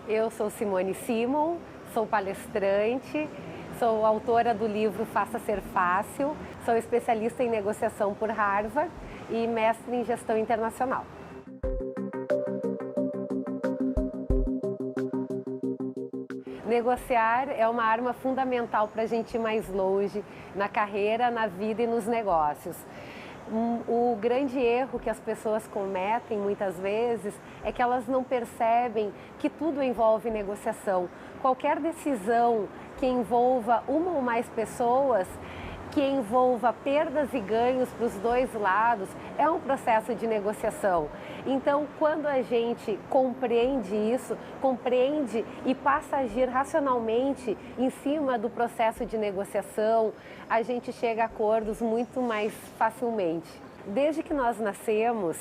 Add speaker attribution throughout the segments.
Speaker 1: Eu sou Simone Simon, sou palestrante, sou autora do livro Faça Ser Fácil, sou especialista em negociação por Harvard e mestre em gestão internacional. Negociar é uma arma fundamental para a gente ir mais longe na carreira, na vida e nos negócios. O grande erro que as pessoas cometem muitas vezes é que elas não percebem que tudo envolve negociação. Qualquer decisão que envolva uma ou mais pessoas, que envolva perdas e ganhos para os dois lados, é um processo de negociação. Então, quando a gente compreende isso, compreende e passa a agir racionalmente em cima do processo de negociação, a gente chega a acordos muito mais facilmente. Desde que nós nascemos,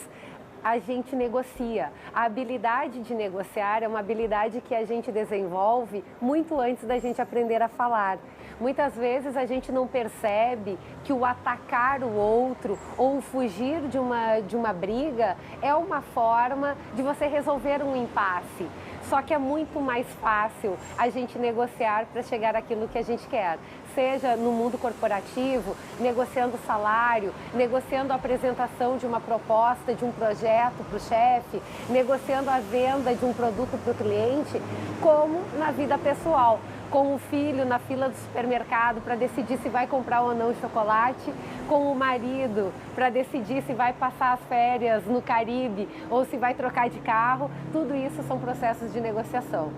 Speaker 1: a gente negocia. A habilidade de negociar é uma habilidade que a gente desenvolve muito antes da gente aprender a falar. Muitas vezes a gente não percebe que o atacar o outro ou fugir de uma briga é uma forma de você resolver um impasse. Só que é muito mais fácil a gente negociar para chegar àquilo que a gente quer. Seja no mundo corporativo, negociando salário, negociando a apresentação de uma proposta, de um projeto para o chefe, negociando a venda de um produto para o cliente, como na vida pessoal, com o filho na fila do supermercado para decidir se vai comprar ou não chocolate, com o marido para decidir se vai passar as férias no Caribe ou se vai trocar de carro. Tudo isso são processos de negociação.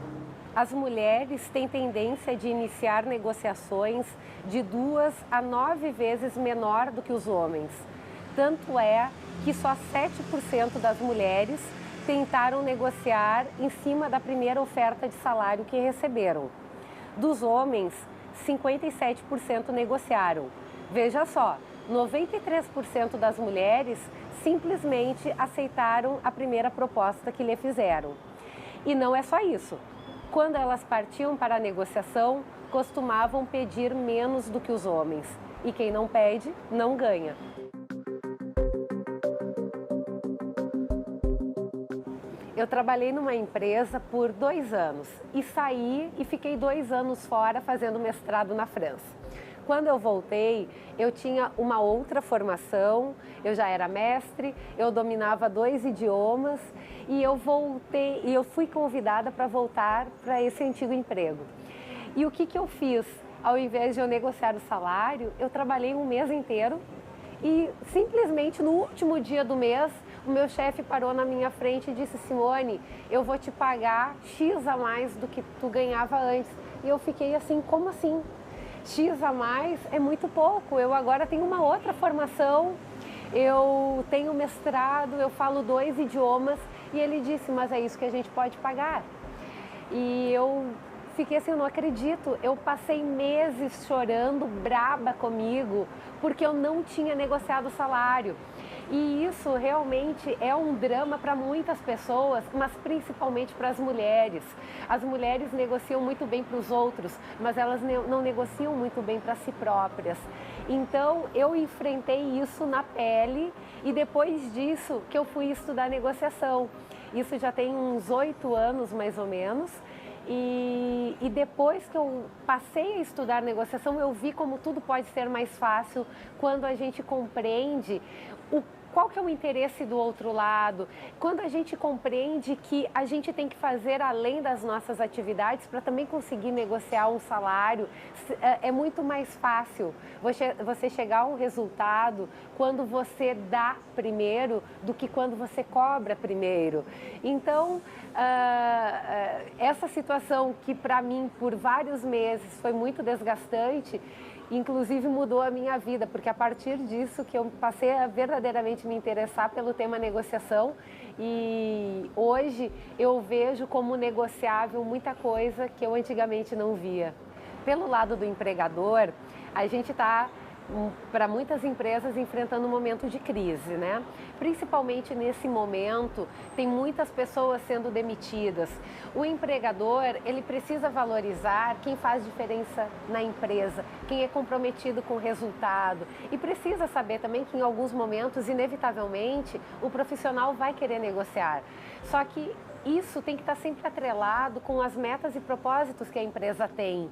Speaker 1: As mulheres têm tendência de iniciar negociações de 2 a 9 vezes menor do que os homens. Tanto é que só 7% das mulheres tentaram negociar em cima da primeira oferta de salário que receberam. Dos homens, 57% negociaram. Veja só, 93% das mulheres simplesmente aceitaram a primeira proposta que lhe fizeram. E não é só isso. Quando elas partiam para a negociação, costumavam pedir menos do que os homens. E quem não pede, não ganha. Eu trabalhei numa empresa por 2 anos e saí e fiquei 2 anos fora fazendo mestrado na França. Quando eu voltei, eu tinha uma outra formação, eu já era mestre, eu dominava 2 idiomas e eu fui convidada para voltar para esse antigo emprego. E o que eu fiz? Ao invés de eu negociar o salário, eu trabalhei um mês inteiro e simplesmente no último dia do mês, o meu chefe parou na minha frente e disse: Simone, eu vou te pagar X a mais do que tu ganhava antes. E eu fiquei assim, como assim? X a mais é muito pouco, eu agora tenho uma outra formação, eu tenho mestrado, eu falo 2 idiomas. E ele disse: mas é isso que a gente pode pagar. E eu fiquei assim, eu não acredito, eu passei meses chorando, braba comigo, porque eu não tinha negociado o salário. E isso realmente é um drama para muitas pessoas, mas principalmente para as mulheres. As mulheres negociam muito bem para os outros, mas elas não negociam muito bem para si próprias. Então eu enfrentei isso na pele e depois disso que eu fui estudar negociação. Isso já tem uns 8 anos mais ou menos. E depois que eu passei a estudar negociação, eu vi como tudo pode ser mais fácil quando a gente compreende qual que é o interesse do outro lado, quando a gente compreende que a gente tem que fazer além das nossas atividades para também conseguir negociar um salário. É muito mais fácil você chegar a um resultado quando você dá primeiro do que quando você cobra primeiro. Então, essa situação que para mim por vários meses foi muito desgastante, inclusive mudou a minha vida, porque a partir disso que eu passei a verdadeiramente me interessar pelo tema negociação e hoje eu vejo como negociável muita coisa que eu antigamente não via. Pelo lado do empregador, a gente está, para muitas empresas, enfrentando um momento de crise, né? Principalmente nesse momento, tem muitas pessoas sendo demitidas. O empregador, ele precisa valorizar quem faz diferença na empresa, quem é comprometido com o resultado e precisa saber também que em alguns momentos, inevitavelmente, o profissional vai querer negociar. Só que isso tem que estar sempre atrelado com as metas e propósitos que a empresa tem.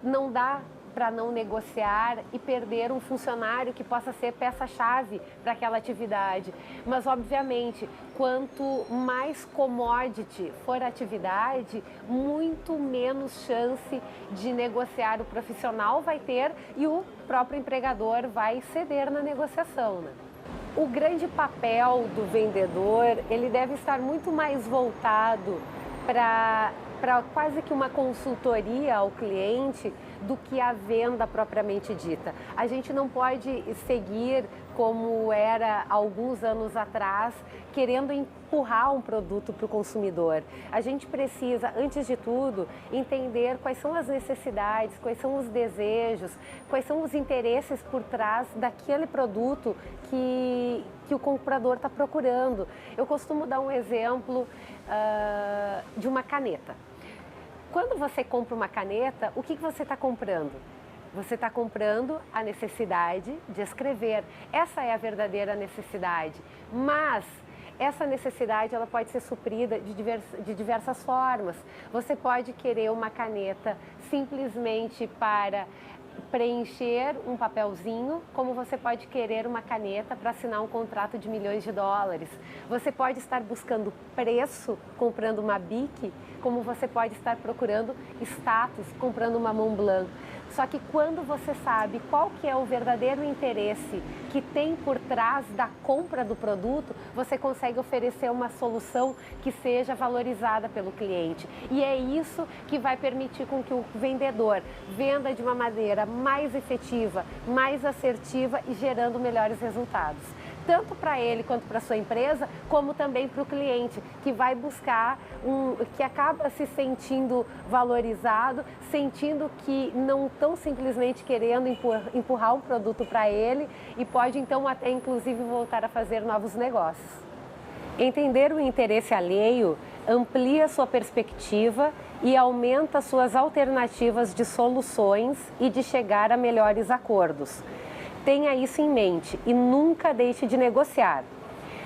Speaker 1: Não dá para não negociar e perder um funcionário que possa ser peça-chave para aquela atividade. Mas, obviamente, quanto mais commodity for a atividade, muito menos chance de negociar o profissional vai ter e o próprio empregador vai ceder na negociação, né? O grande papel do vendedor, ele deve estar muito mais voltado para quase que uma consultoria ao cliente do que a venda propriamente dita. A gente não pode seguir como era alguns anos atrás, querendo empurrar um produto para o consumidor. A gente precisa, antes de tudo, entender quais são as necessidades, quais são os desejos, quais são os interesses por trás daquele produto que o comprador está procurando. Eu costumo dar um exemplo de uma caneta. Quando você compra uma caneta, o que você está comprando? Você está comprando a necessidade de escrever. Essa é a verdadeira necessidade. Mas essa necessidade ela pode ser suprida de diversas formas. Você pode querer uma caneta simplesmente para preencher um papelzinho, como você pode querer uma caneta para assinar um contrato de milhões de dólares. Você pode estar buscando preço comprando uma Bic, como você pode estar procurando status comprando uma Montblanc. Só que quando você sabe qual que é o verdadeiro interesse que tem por trás da compra do produto, você consegue oferecer uma solução que seja valorizada pelo cliente. E é isso que vai permitir com que o vendedor venda de uma maneira mais efetiva, mais assertiva e gerando melhores resultados. Tanto para ele quanto para a sua empresa, como também para o cliente, que vai buscar, que acaba se sentindo valorizado, sentindo que não estão simplesmente querendo empurrar um produto para ele e pode então até inclusive voltar a fazer novos negócios. Entender o interesse alheio amplia sua perspectiva e aumenta suas alternativas de soluções e de chegar a melhores acordos. Tenha isso em mente e nunca deixe de negociar.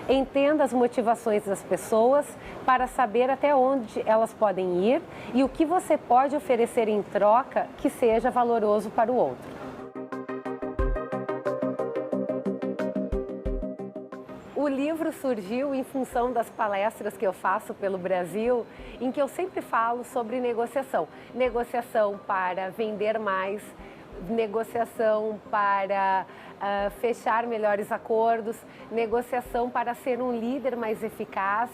Speaker 1: Entenda as motivações das pessoas para saber até onde elas podem ir e o que você pode oferecer em troca que seja valoroso para o outro. O livro surgiu em função das palestras que eu faço pelo Brasil, em que eu sempre falo sobre negociação. Negociação para vender mais, negociação para fechar melhores acordos, negociação para ser um líder mais eficaz.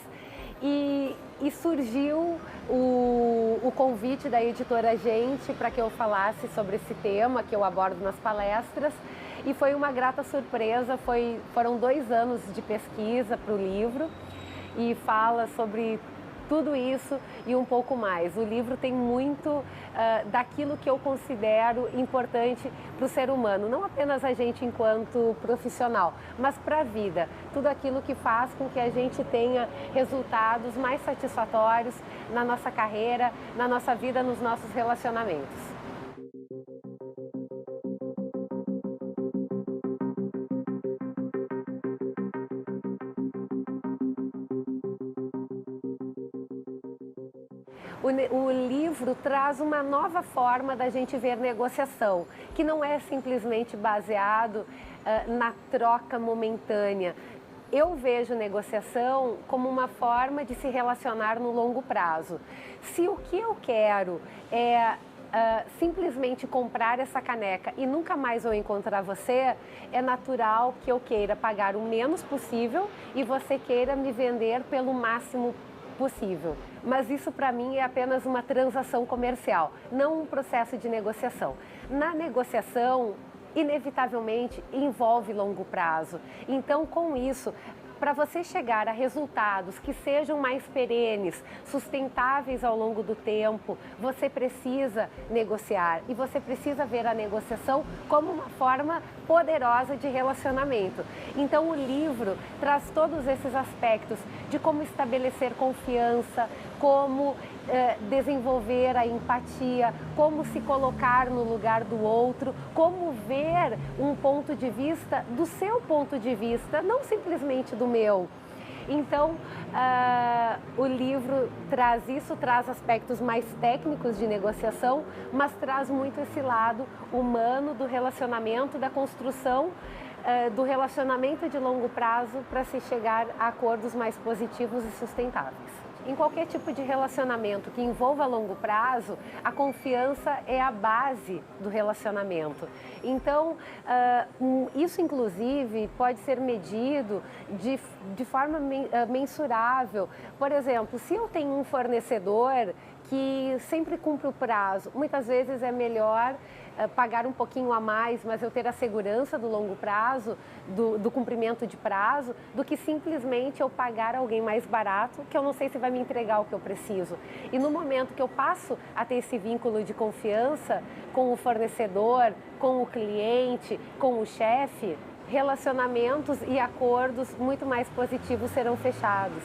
Speaker 1: E surgiu o convite da editora Gente para que eu falasse sobre esse tema que eu abordo nas palestras. E foi uma grata surpresa, foram 2 anos de pesquisa para o livro e fala sobre tudo isso e um pouco mais. O livro tem muito daquilo que eu considero importante para o ser humano, não apenas a gente enquanto profissional, mas para a vida. Tudo aquilo que faz com que a gente tenha resultados mais satisfatórios na nossa carreira, na nossa vida, nos nossos relacionamentos. O livro traz uma nova forma da gente ver negociação, que não é simplesmente baseado na troca momentânea. Eu vejo negociação como uma forma de se relacionar no longo prazo. Se o que eu quero é simplesmente comprar essa caneca e nunca mais eu encontrar você, é natural que eu queira pagar o menos possível e você queira me vender pelo máximo possível. Mas isso para mim é apenas uma transação comercial, não um processo de negociação. Na negociação, inevitavelmente, envolve longo prazo. Então, com isso, para você chegar a resultados que sejam mais perenes, sustentáveis ao longo do tempo, você precisa negociar e você precisa ver a negociação como uma forma poderosa de relacionamento. Então o livro traz todos esses aspectos de como estabelecer confiança, como desenvolver a empatia, como se colocar no lugar do outro, como ver um ponto de vista do seu ponto de vista, não simplesmente do meu. Então, o livro traz isso, traz aspectos mais técnicos de negociação, mas traz muito esse lado humano do relacionamento, da construção do relacionamento de longo prazo para se chegar a acordos mais positivos e sustentáveis. Em qualquer tipo de relacionamento que envolva longo prazo, a confiança é a base do relacionamento. Então, isso inclusive pode ser medido de forma mensurável. Por exemplo, se eu tenho um fornecedor que sempre cumpre o prazo, muitas vezes é melhor pagar um pouquinho a mais, mas eu ter a segurança do longo prazo, do cumprimento de prazo, do que simplesmente eu pagar alguém mais barato, que eu não sei se vai me entregar o que eu preciso. E no momento que eu passo a ter esse vínculo de confiança com o fornecedor, com o cliente, com o chefe, relacionamentos e acordos muito mais positivos serão fechados.